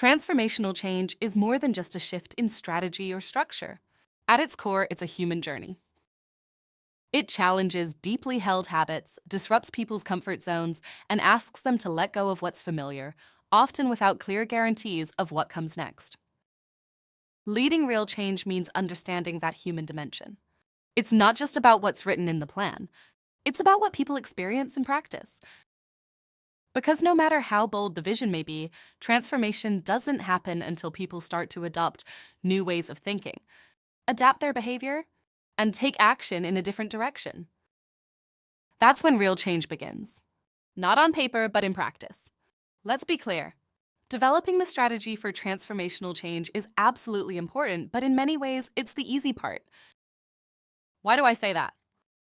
Transformational change is more than just a shift in strategy or structure. At its core, it's a human journey. It challenges deeply held habits, disrupts people's comfort zones, and asks them to let go of what's familiar, often without clear guarantees of what comes next. Leading real change means understanding that human dimension. It's not just about what's written in the plan. It's about what people experience in practice. Because no matter how bold the vision may be, transformation doesn't happen until people start to adopt new ways of thinking, adapt their behavior, and take action in a different direction. That's when real change begins. Not on paper, but in practice. Let's be clear. Developing the strategy for transformational change is absolutely important, but in many ways, it's the easy part. Why do I say that?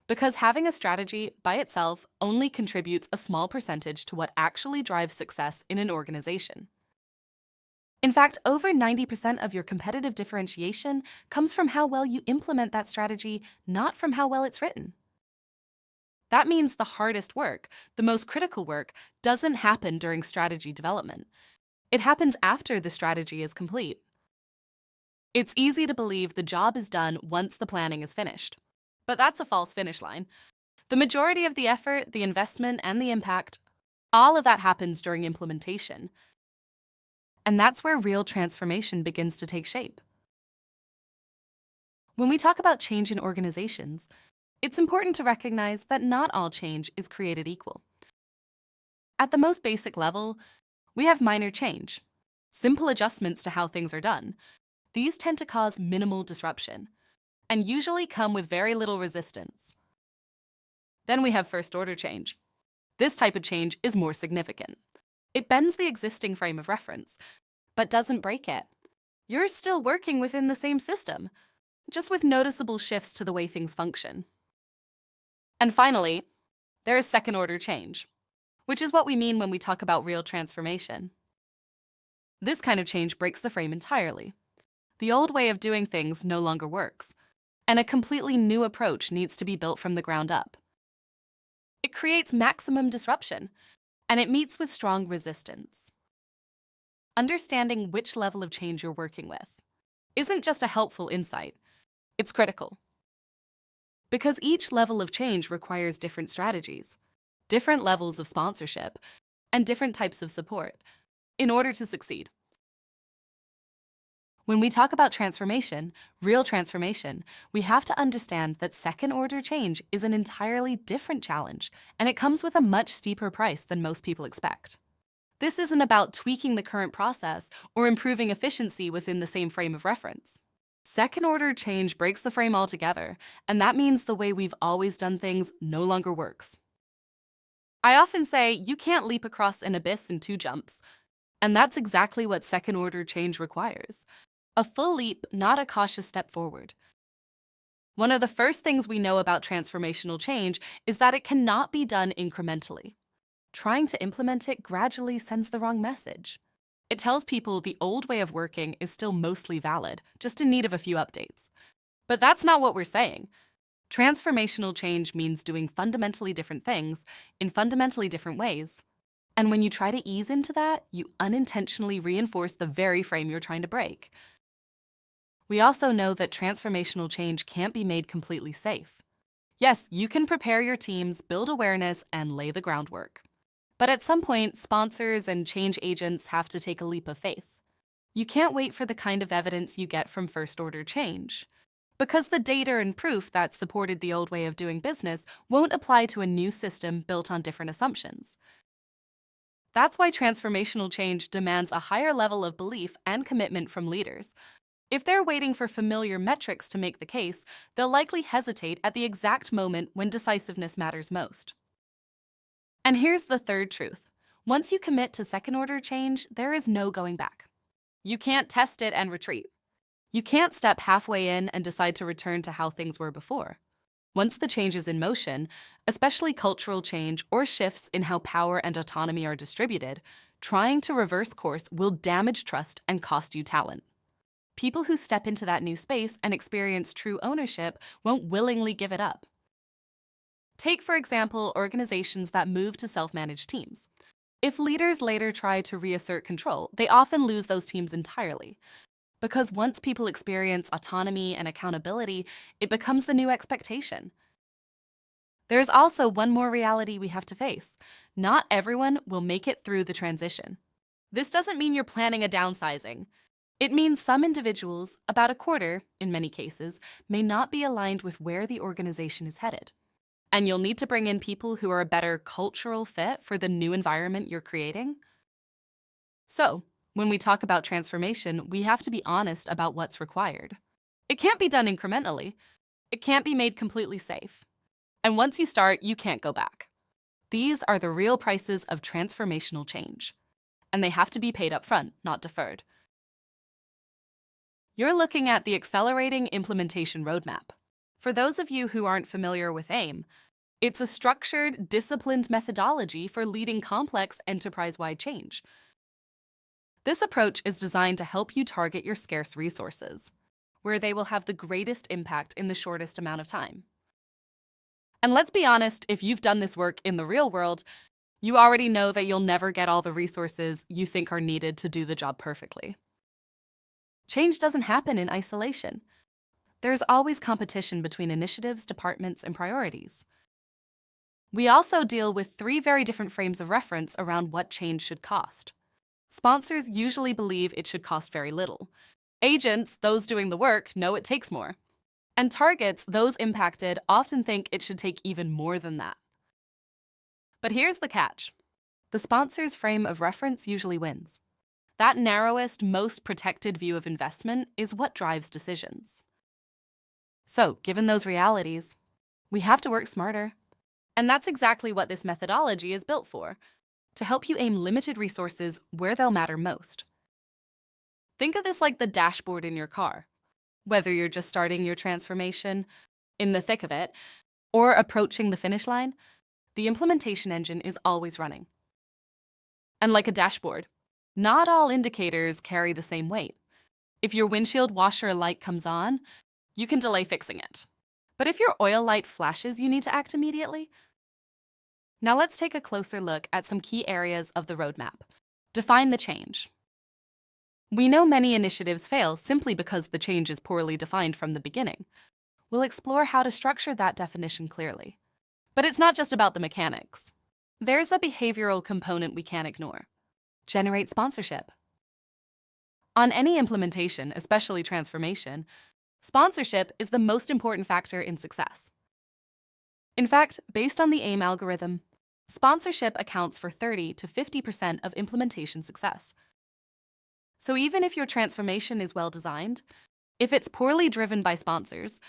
Because having a strategy by itself only contributes a small percentage to what actually drives success in an organization. In fact, over 90% of your competitive differentiation comes from how well you implement that strategy, not from how well it's written. That means the hardest work, the most critical work, doesn't happen during strategy development. It happens after the strategy is complete. It's easy to believe the job is done once the planning is finished. But that's a false finish line. The majority of the effort, the investment, and the impact, all of that happens during implementation. And that's where real transformation begins to take shape. When we talk about change in organizations, it's important to recognize that not all change is created equal. At the most basic level, we have minor change, simple adjustments to how things are done. These tend to cause minimal disruption and usually come with very little resistance. Then we have first-order change. This type of change is more significant. It bends the existing frame of reference, but doesn't break it. You're still working within the same system, just with noticeable shifts to the way things function. And finally, there is second-order change, which is what we mean when we talk about real transformation. This kind of change breaks the frame entirely. The old way of doing things no longer works, and a completely new approach needs to be built from the ground up. It creates maximum disruption, and it meets with strong resistance. Understanding which level of change you're working with isn't just a helpful insight, it's critical. Because each level of change requires different strategies, different levels of sponsorship, and different types of support in order to succeed. When we talk about transformation, real transformation, we have to understand that second-order change is an entirely different challenge, and it comes with a much steeper price than most people expect. This isn't about tweaking the current process or improving efficiency within the same frame of reference. Second-order change breaks the frame altogether, and that means the way we've always done things no longer works. I often say you can't leap across an abyss in 2 jumps, and that's exactly what second-order change requires. A full leap, not a cautious step forward. One of the first things we know about transformational change is that it cannot be done incrementally. Trying to implement it gradually sends the wrong message. It tells people the old way of working is still mostly valid, just in need of a few updates. But that's not what we're saying. Transformational change means doing fundamentally different things in fundamentally different ways. And when you try to ease into that, you unintentionally reinforce the very frame you're trying to break. We also know that transformational change can't be made completely safe. Yes, you can prepare your teams, build awareness, and lay the groundwork. But at some point, sponsors and change agents have to take a leap of faith. You can't wait for the kind of evidence you get from first-order change, because the data and proof that supported the old way of doing business won't apply to a new system built on different assumptions. That's why transformational change demands a higher level of belief and commitment from leaders. If they're waiting for familiar metrics to make the case, they'll likely hesitate at the exact moment when decisiveness matters most. And here's the third truth. Once you commit to second-order change, there is no going back. You can't test it and retreat. You can't step halfway in and decide to return to how things were before. Once the change is in motion, especially cultural change or shifts in how power and autonomy are distributed, trying to reverse course will damage trust and cost you talent. People who step into that new space and experience true ownership won't willingly give it up. Take, for example, organizations that move to self-managed teams. If leaders later try to reassert control, they often lose those teams entirely. Because once people experience autonomy and accountability, it becomes the new expectation. There's also one more reality we have to face. Not everyone will make it through the transition. This doesn't mean you're planning a downsizing. It means some individuals, about a quarter in many cases, may not be aligned with where the organization is headed. And you'll need to bring in people who are a better cultural fit for the new environment you're creating. So, when we talk about transformation, we have to be honest about what's required. It can't be done incrementally. It can't be made completely safe. And once you start, you can't go back. These are the real prices of transformational change. And they have to be paid up front, not deferred. You're looking at the Accelerating Implementation Roadmap. For those of you who aren't familiar with AIM, it's a structured, disciplined methodology for leading complex enterprise-wide change. This approach is designed to help you target your scarce resources, where they will have the greatest impact in the shortest amount of time. And let's be honest, if you've done this work in the real world, you already know that you'll never get all the resources you think are needed to do the job perfectly. Change doesn't happen in isolation. There's always competition between initiatives, departments, and priorities. We also deal with 3 very different frames of reference around what change should cost. Sponsors usually believe it should cost very little. Agents, those doing the work, know it takes more. And targets, those impacted, often think it should take even more than that. But here's the catch. The sponsor's frame of reference usually wins. That narrowest, most protected view of investment is what drives decisions. So, given those realities, we have to work smarter. And that's exactly what this methodology is built for, to help you aim limited resources where they'll matter most. Think of this like the dashboard in your car. Whether you're just starting your transformation, in the thick of it, or approaching the finish line, the implementation engine is always running. And like a dashboard, not all indicators carry the same weight. If your windshield washer light comes on, you can delay fixing it. But if your oil light flashes, you need to act immediately. Now let's take a closer look at some key areas of the roadmap. Define the change. We know many initiatives fail simply because the change is poorly defined from the beginning. We'll explore how to structure that definition clearly. But it's not just about the mechanics. There's a behavioral component we can't ignore. Generate sponsorship. On any implementation, especially transformation, sponsorship is the most important factor in success. In fact, based on the AIM algorithm, sponsorship accounts for 30 to 50% of implementation success. So even if your transformation is well designed, if it's poorly driven by sponsors,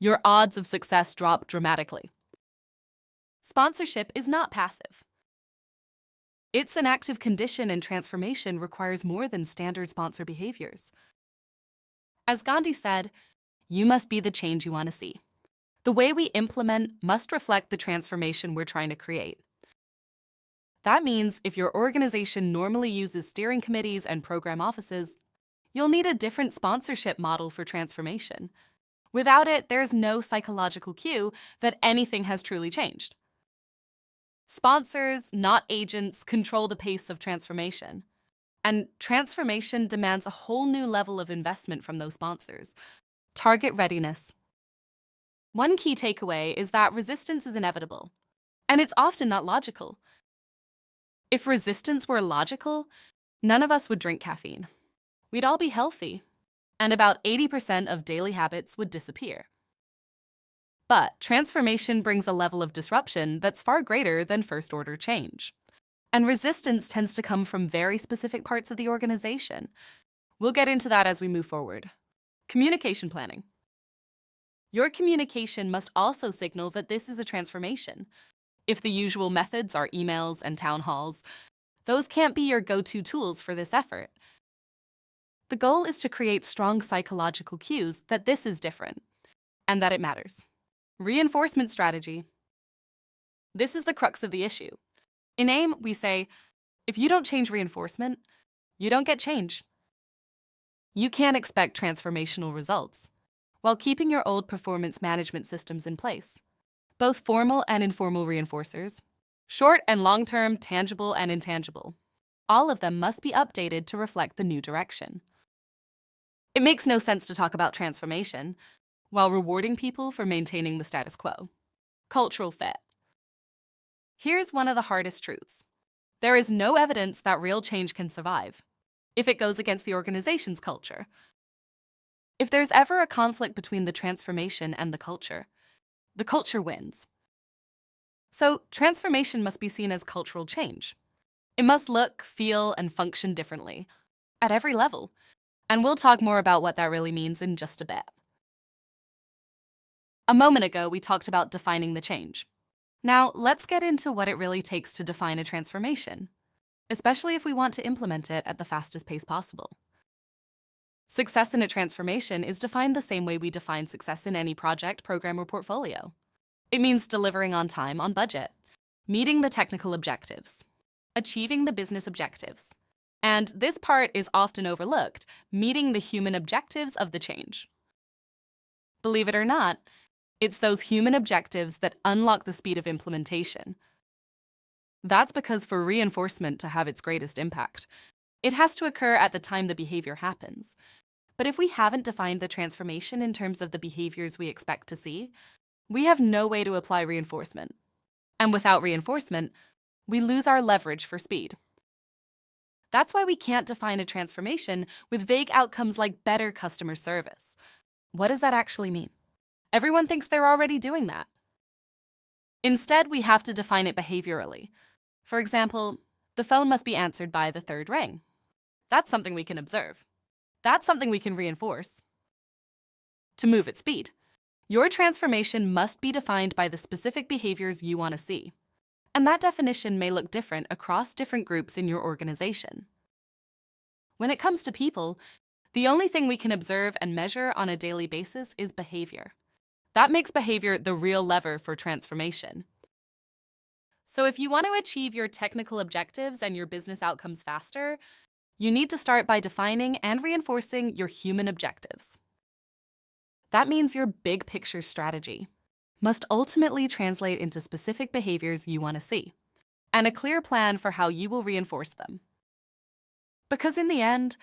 your odds of success drop dramatically. Sponsorship is not passive. It's an active condition, and transformation requires more than standard sponsor behaviors. As Gandhi said, you must be the change you want to see. The way we implement must reflect the transformation we're trying to create. That means if your organization normally uses steering committees and program offices, you'll need a different sponsorship model for transformation. Without it, there's no psychological cue that anything has truly changed. Sponsors, not agents, control the pace of transformation. And transformation demands a whole new level of investment from those sponsors. Target readiness. One key takeaway is that resistance is inevitable, and it's often not logical. If resistance were logical, none of us would drink caffeine. We'd all be healthy, and about 80% of daily habits would disappear. But transformation brings a level of disruption that's far greater than first-order change. And resistance tends to come from very specific parts of the organization. We'll get into that as we move forward. Communication planning. Your communication must also signal that this is a transformation. If the usual methods are emails and town halls, those can't be your go-to tools for this effort. The goal is to create strong psychological cues that this is different and that it matters. Reinforcement strategy. This is the crux of the issue. In AIM, we say, if you don't change reinforcement, you don't get change. You can't expect transformational results while keeping your old performance management systems in place. Both formal and informal reinforcers, Short and long-term, tangible and intangible. All of them must be updated to reflect the new direction. It makes no sense to talk about transformation while rewarding people for maintaining the status quo. Cultural fit. Here's one of the hardest truths. There is no evidence that real change can survive if it goes against the organization's culture. If there's ever a conflict between the transformation and the culture wins. So, transformation must be seen as cultural change. It must look, feel, and function differently at every level. And we'll talk more about what that really means in just a bit. A moment ago, we talked about defining the change. Now, let's get into what it really takes to define a transformation, especially if we want to implement it at the fastest pace possible. Success in a transformation is defined the same way we define success in any project, program, or portfolio. It means delivering on time, on budget, meeting the technical objectives, achieving the business objectives, and this part is often overlooked, meeting the human objectives of the change. Believe it or not, it's those human objectives that unlock the speed of implementation. That's because for reinforcement to have its greatest impact, it has to occur at the time the behavior happens. But if we haven't defined the transformation in terms of the behaviors we expect to see, we have no way to apply reinforcement. And without reinforcement, we lose our leverage for speed. That's why we can't define a transformation with vague outcomes like better customer service. What does that actually mean? Everyone thinks they're already doing that. Instead, we have to define it behaviorally. For example, the phone must be answered by the third ring. That's something we can observe. That's something we can reinforce. To move at speed, your transformation must be defined by the specific behaviors you want to see. And that definition may look different across different groups in your organization. When it comes to people, the only thing we can observe and measure on a daily basis is behavior. That makes behavior the real lever for transformation. So if you want to achieve your technical objectives and your business outcomes faster, you need to start by defining and reinforcing your human objectives. That means your big picture strategy must ultimately translate into specific behaviors you want to see, and a clear plan for how you will reinforce them. Because in the end,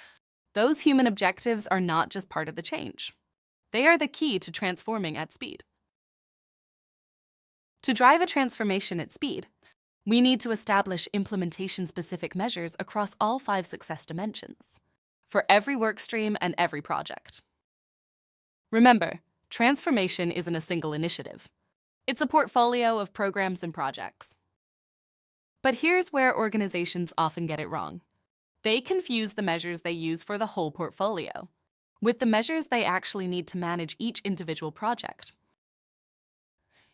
those human objectives are not just part of the change. They are the key to transforming at speed. To drive a transformation at speed, we need to establish implementation-specific measures across all 5 success dimensions, for every workstream and every project. Remember, transformation isn't a single initiative. It's a portfolio of programs and projects. But here's where organizations often get it wrong. They confuse the measures they use for the whole portfolio with the measures they actually need to manage each individual project.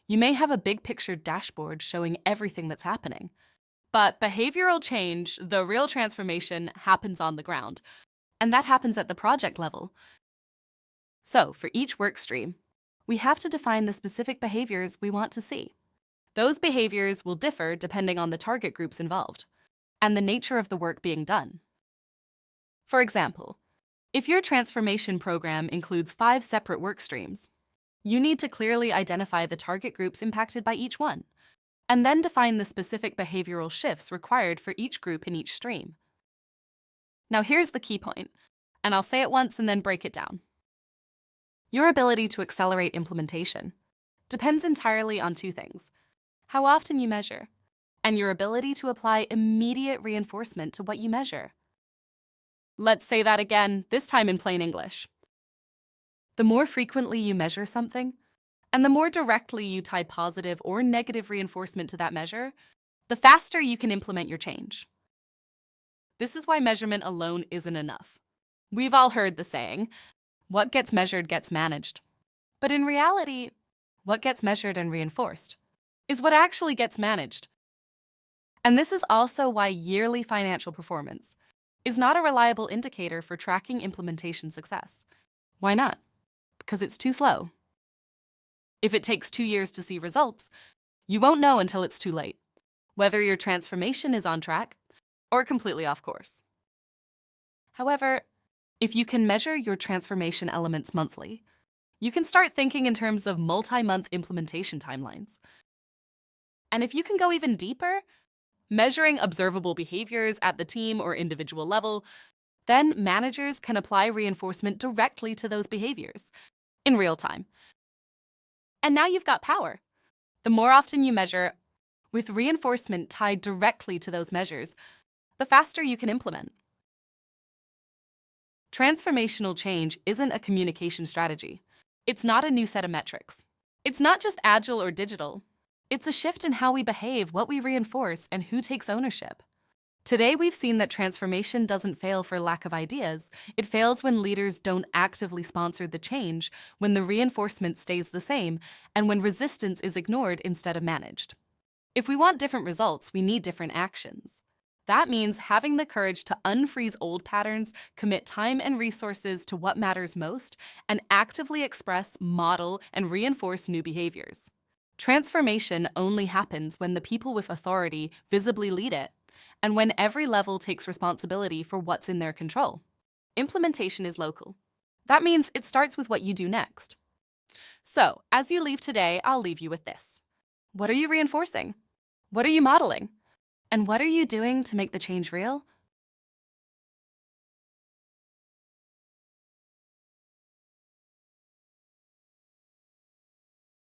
You may have a big picture dashboard showing everything that's happening, but behavioral change, the real transformation, happens on the ground, and that happens at the project level. So, for each work stream, we have to define the specific behaviors we want to see. Those behaviors will differ depending on the target groups involved and the nature of the work being done. For example, if your transformation program includes 5 separate work streams, you need to clearly identify the target groups impacted by each one, and then define the specific behavioral shifts required for each group in each stream. Now here's the key point, and I'll say it once and then break it down. Your ability to accelerate implementation depends entirely on 2 things: how often you measure, and your ability to apply immediate reinforcement to what you measure. Let's say that again, this time in plain English. The more frequently you measure something, and the more directly you tie positive or negative reinforcement to that measure, the faster you can implement your change. This is why measurement alone isn't enough. We've all heard the saying, what gets measured gets managed. But in reality, what gets measured and reinforced is what actually gets managed. And this is also why yearly financial performance is not a reliable indicator for tracking implementation success. Why not? Because it's too slow. If it takes 2 years to see results, you won't know until it's too late, whether your transformation is on track or completely off course. However, if you can measure your transformation elements monthly, you can start thinking in terms of multi-month implementation timelines. And if you can go even deeper, measuring observable behaviors at the team or individual level, then managers can apply reinforcement directly to those behaviors in real time. And now you've got power. The more often you measure, with reinforcement tied directly to those measures, the faster you can implement. Transformational change isn't a communication strategy. It's not a new set of metrics. It's not just agile or digital. It's a shift in how we behave, what we reinforce, and who takes ownership. Today, we've seen that transformation doesn't fail for lack of ideas. It fails when leaders don't actively sponsor the change, when the reinforcement stays the same, and when resistance is ignored instead of managed. If we want different results, we need different actions. That means having the courage to unfreeze old patterns, commit time and resources to what matters most, and actively express, model, and reinforce new behaviors. Transformation only happens when the people with authority visibly lead it, and when every level takes responsibility for what's in their control. Implementation is local. That means it starts with what you do next. So, as you leave today, I'll leave you with this. What are you reinforcing? What are you modeling? And what are you doing to make the change real?